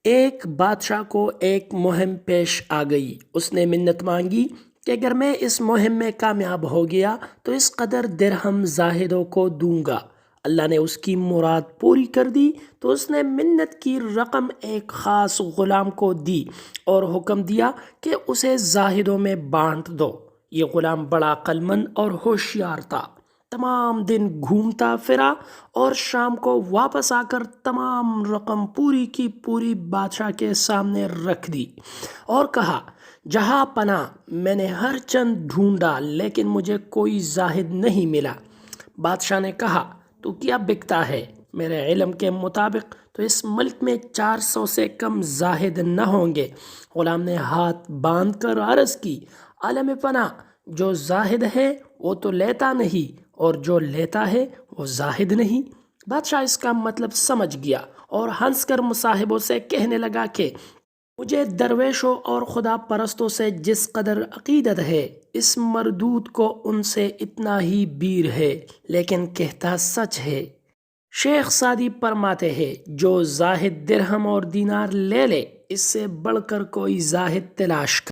ایک بادشاہ کو ایک مہم پیش آ گئی۔ اس نے منت مانگی کہ اگر میں اس مہم میں کامیاب ہو گیا تو اس قدر درہم زاہدوں کو دوں گا۔ اللہ نے اس کی مراد پوری کر دی تو اس نے منت کی رقم ایک خاص غلام کو دی اور حکم دیا کہ اسے زاہدوں میں بانٹ دو۔ یہ غلام بڑا عقل مند اور ہوشیار تھا۔ تمام دن گھومتا پھرا اور شام کو واپس آ کر تمام رقم پوری کی پوری بادشاہ کے سامنے رکھ دی اور کہا، جہاں پناہ میں نے ہر چند ڈھونڈا لیکن مجھے کوئی زاہد نہیں ملا۔ بادشاہ نے کہا، تو کیا بکتا ہے؟ میرے علم کے مطابق تو اس ملک میں 400 سے کم زاہد نہ ہوں گے۔ غلام نے ہاتھ باندھ کر عرض کی، عالم پناہ، جو زاہد ہے وہ تو لیتا نہیں اور جو لیتا ہے وہ زاہد نہیں۔ بادشاہ اس کا مطلب سمجھ گیا اور ہنس کر مصاحبوں سے کہنے لگا کہ مجھے درویشوں اور خدا پرستوں سے جس قدر عقیدت ہے اس مردود کو ان سے اتنا ہی بیر ہے، لیکن کہتا سچ ہے۔ شیخ سعدی فرماتے ہیں، جو زاہد درہم اور دینار لے لے اس سے بڑھ کر کوئی زاہد تلاش کر